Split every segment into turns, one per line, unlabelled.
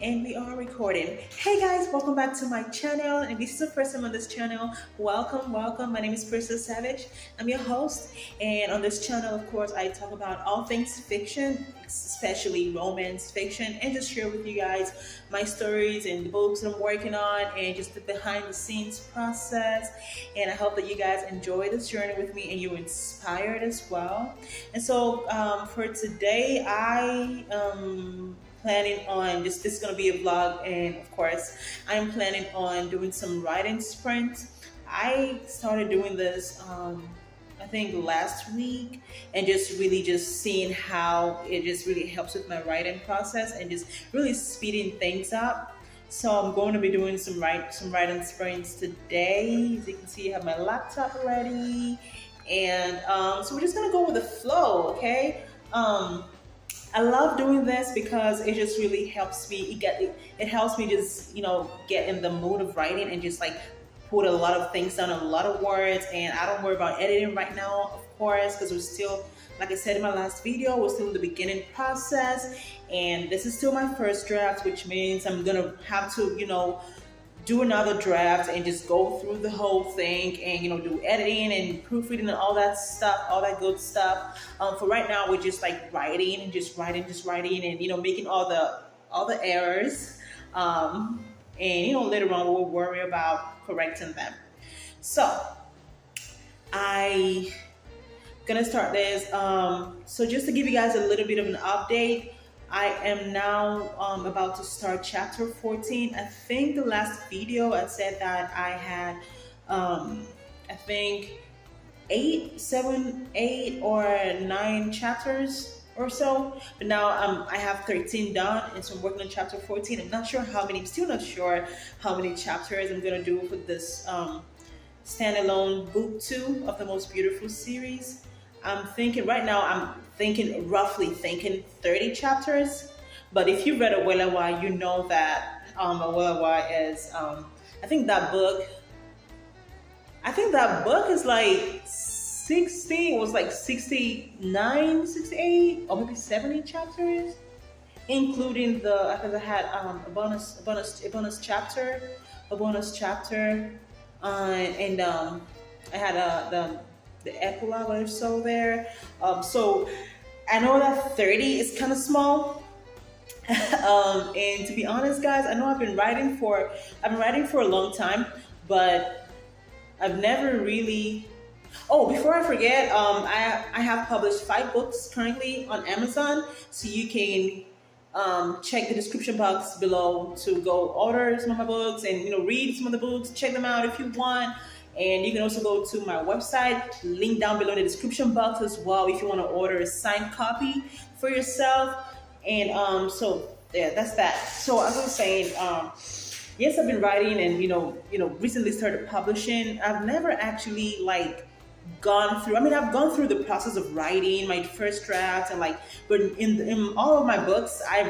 And we are recording. Hey guys, welcome back to my channel. And if this is the first time on this channel, welcome. My name is Crystal Savage. I'm your host. And on this channel, of course, I talk about all things fiction, especially romance fiction, and just share with you guys my stories and the books that I'm working on and just the behind the scenes process. And I hope that you guys enjoy this journey with me and you're inspired as well. And so for today, I planning on this is going to be a vlog, and of course I'm planning on doing some writing sprints. I started doing this I think last week, and just really just seeing how it just really helps with my writing process and just really speeding things up. So I'm going to be doing some writing sprints today. As you can see, I have my laptop ready, and so we're just gonna go with the flow, okay? I love doing this because it just really helps me. It helps me just get in the mood of writing and just like put a lot of things down, a lot of words, and I don't worry about editing right now, of course, because we're still, like I said in my last video, we're still in the beginning process, and this is still my first draft, which means I'm gonna have to do another draft and just go through the whole thing and do editing and proofreading and all that stuff, all that good stuff. For right now, we're just like writing and just writing and making all the errors, and later on we'll worry about correcting them. So I gonna start this. So just to give you guys a little bit of an update, I am now about to start chapter 14. I think the last video I said that I had, I think 8 or 9 chapters or so. But now I have 13 done, and so I'm working on chapter 14. I'm not sure how many. I'm still not sure how many chapters I'm gonna do for this standalone book 2 of the Most Beautiful series. I'm thinking right now, roughly thinking 30 chapters. But if you read Awelewa, you know that Awelewa is, I think that book is like 60, it was like 69, 68, or maybe 70 chapters, including because I had a bonus chapter, and I had the epilogue or so there. So I know that 30 is kind of small. And to be honest, guys, I know I've been writing for a long time, but I've never really. Oh, before I forget, I have published 5 books currently on Amazon, so you can check the description box below to go order some of my books and read some of the books. Check them out if you want. And you can also go to my website, link down below in the description box as well, if you want to order a signed copy for yourself. And so yeah, that's that. So as I was saying, yes, I've been writing and recently started publishing. I've never actually gone through. I mean, I've gone through the process of writing my first draft, and but in all of my books, I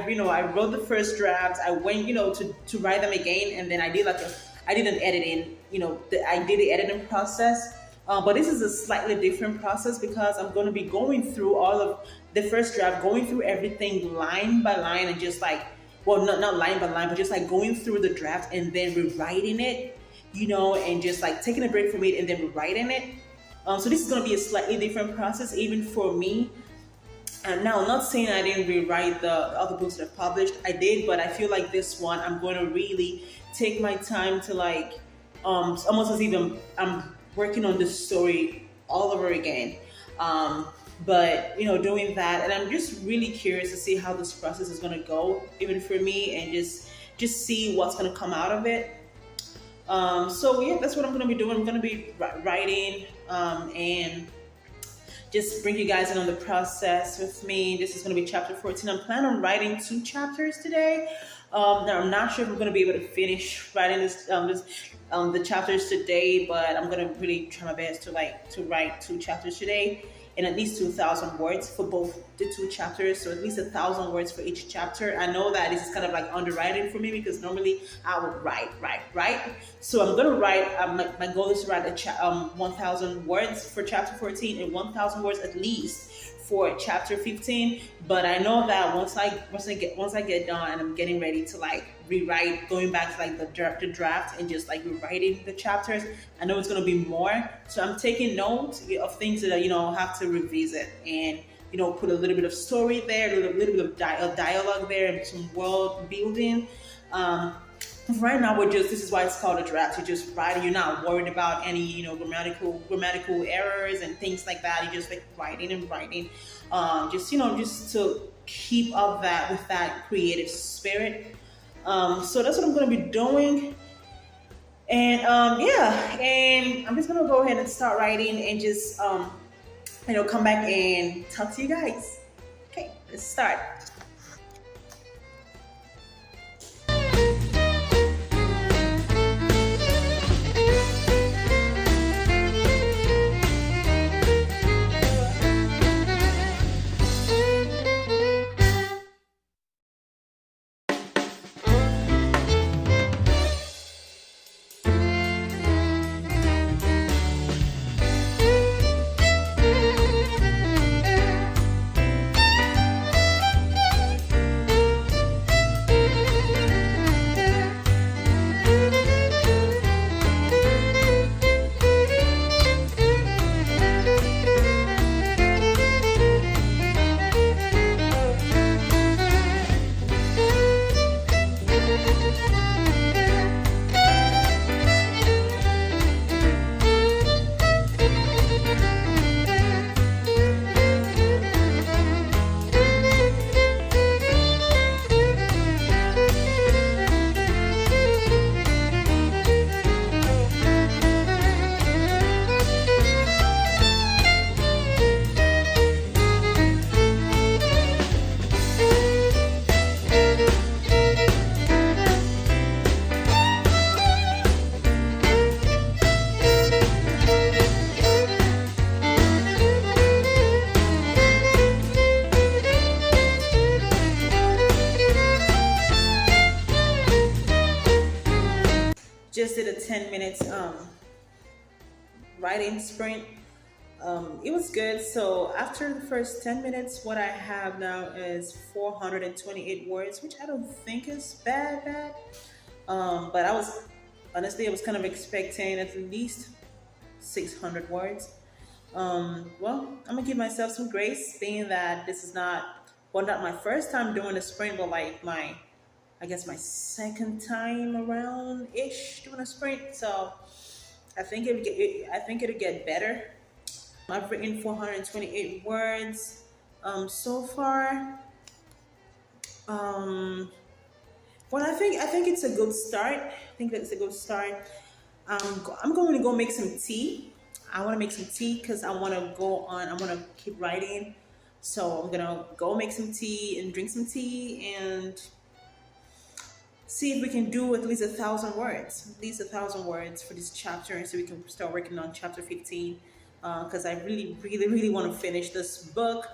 wrote the first draft. I went to write them again, and then I did an editing. I did the editing process. But this is a slightly different process because I'm going to be going through all of the first draft, going through everything line by line, and just not line by line, but just going through the draft and then rewriting it, and just taking a break from it and then rewriting it. So this is going to be a slightly different process even for me. And now, I'm not saying I didn't rewrite the other books that I published. I did, but I feel like this one, I'm going to really take my time to almost as if I'm working on this story all over again. But doing that, and I'm just really curious to see how this process is going to go, even for me, and just see what's going to come out of it. So yeah, that's what I'm going to be doing. I'm going to be writing and just bring you guys in on the process with me. This is going to be chapter 14. I'm planning on writing 2 chapters today. Now I'm not sure if I'm going to be able to finish writing the chapters today, but I'm going to really try my best to write 2 chapters today, and at least 2,000 words for both the 2 chapters. So at least 1,000 words for each chapter. I know that this is kind of underwriting for me because normally I would write. So I'm going to write, my goal is to write 1,000 words for chapter 14 and 1,000 words at least for chapter 15. But I know that once I get done and I'm getting ready to like rewrite, going back to like the draft and just like rewriting the chapters, I know it's gonna be more. So I'm taking notes of things that I'll have to revisit and put a little bit of story there, a little bit of dialogue there, and some world building. Right now, this is why it's called a draft. You're just writing. You're not worried about any grammatical errors and things like that. You're just like writing and writing, just to keep up that with that creative spirit. So that's what I'm going to be doing. And yeah, and I'm just going to go ahead and start writing and just come back and talk to you guys. Okay, let's start. Just did a 10 minutes writing sprint. It was good. So after the first 10 minutes, what I have now is 428 words, which I don't think is bad. But I was kind of expecting at least 600 words. Well, I'm gonna give myself some grace, being that this is not my first time doing a sprint, but like my second time around ish doing a sprint. So I think it'll get better. I've written 428 words so far. Well, I think it's a good start. I'm going to go make some tea. I want to make some tea because I want to keep writing. So I'm gonna go make some tea and drink some tea and see if we can do at least 1,000 words, for this chapter, and so we can start working on chapter 15. Because I really want to finish this book.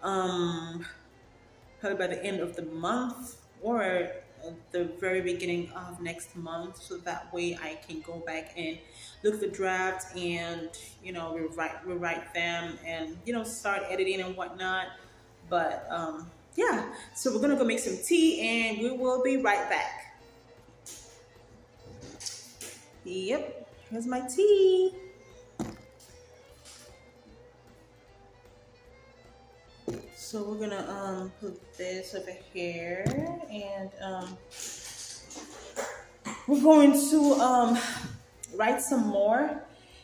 Probably by the end of the month or at the very beginning of next month, so that way I can go back and look at the draft and rewrite them and start editing and whatnot. But yeah, so we're gonna go make some tea and we will be right back. Yep, here's my tea. So we're gonna put this over here, and we're going to write some more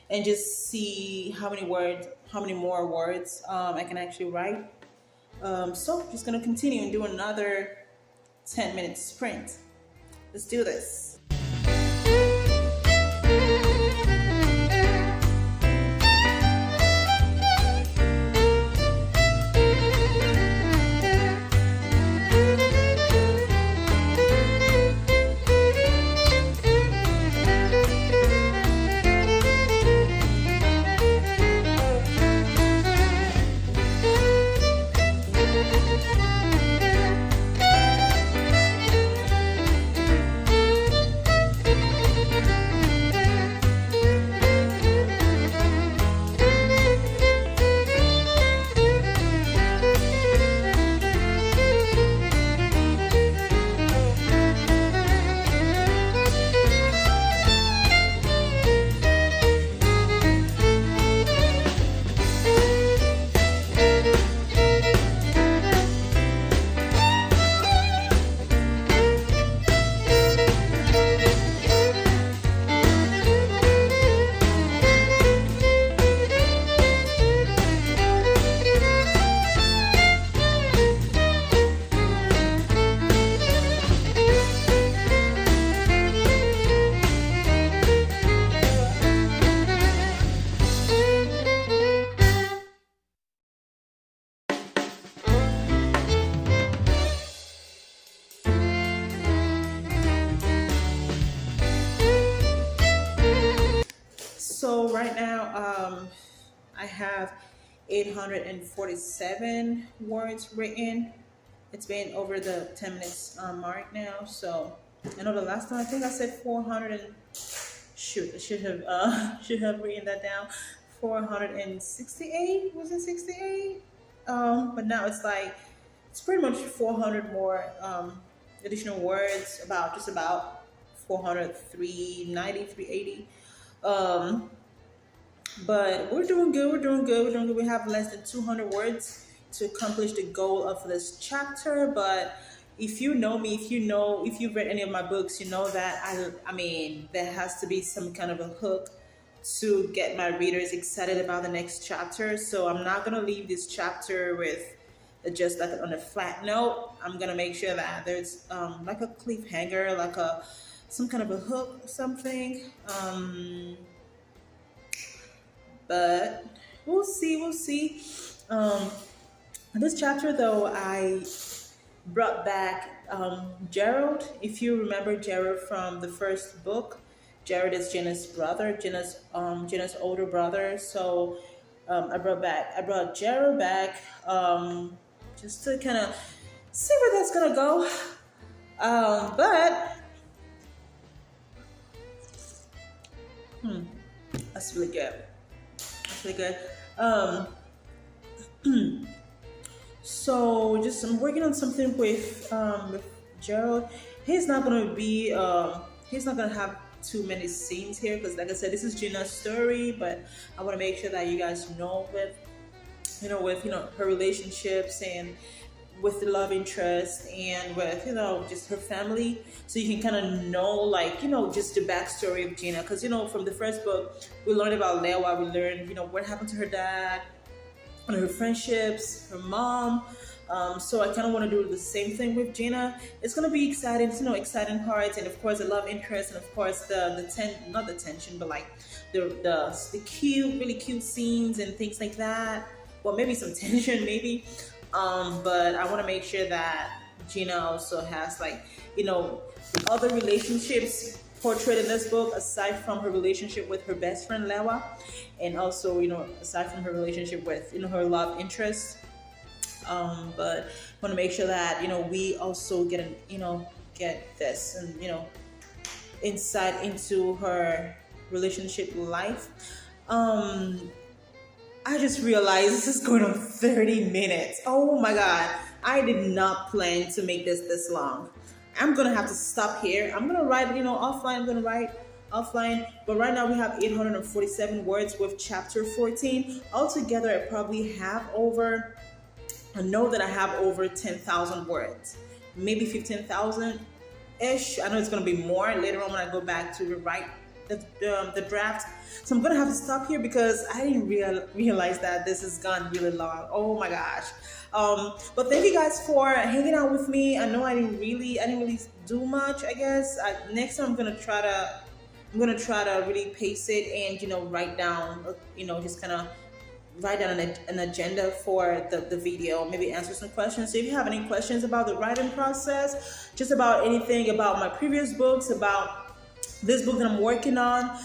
and just see how many more words I can actually write. So I'm just gonna continue and do another 10-minute sprint. Let's do this. right now, I have 847 words written. It's been over the 10 minutes mark now. So I know the last time I think I said 400 and shoot, I should have should have written that down. 468, was it 68? But now it's like it's pretty much 400 more additional words, about just about 400, 390, 380. Um, but we're doing good. We're doing good. We're doing good. We have less than 200 words to accomplish the goal of this chapter. But if you know me, if you've read any of my books, you know that I mean, there has to be some kind of a hook to get my readers excited about the next chapter. So I'm not gonna leave this chapter with just like on a flat note. I'm gonna make sure that there's like a cliffhanger, like a some kind of a hook or something. But we'll see, we'll see. This chapter though, I brought back Gerald. If you remember Gerald from the first book, Gerald is Jenna's brother, Jenna's older brother. So I brought Gerald back just to kind of see where that's gonna go. But that's really good. That's really good. So just I'm working on something with Gerald. He's not gonna be he's not gonna have too many scenes here because, like I said, this is Gina's story. But I want to make sure that you guys know with her relationships and with the love interest and with just her family, so you can kind of know, like, just the backstory of Gina. Because from the first book we learned about Lewa, we learned what happened to her dad, and her friendships, her mom. So I kind of want to do the same thing with Gina. It's gonna be exciting, exciting parts, and of course the love interest, and of course not the tension, but like the cute, really cute scenes and things like that. Well, maybe some tension, maybe. But I want to make sure that Gina also has other relationships portrayed in this book, aside from her relationship with her best friend Lewa, and also aside from her relationship with her love interest. But I want to make sure that we also get this and insight into her relationship life. I just realized this is going on 30 minutes. Oh my god, I did not plan to make this long. I'm gonna have to stop here. I'm gonna write offline. I'm gonna write offline, but right now we have 847 words with chapter 14. Altogether I probably have over, I know that I have over 10,000 words, maybe 15,000 ish. I know it's gonna be more later on when I go back to rewrite the draft. So I'm gonna have to stop here because I didn't realize that this has gone really long. Oh my gosh. But thank you guys for hanging out with me. I know I didn't really do much. I guess next time I'm gonna try to really pace it and write down, just kind of write down an agenda for the video, maybe answer some questions. So if you have any questions about the writing process, just about anything about my previous books, about this book that I'm working on,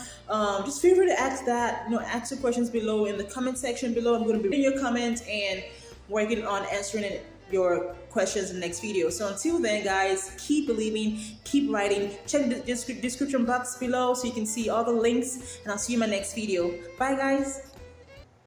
just feel free to ask that, ask your questions below in the comment section below. I'm going to be reading your comments and working on answering your questions in the next video. So until then, guys, keep believing, keep writing. Check the description box below so you can see all the links, and I'll see you in my next video. Bye, guys.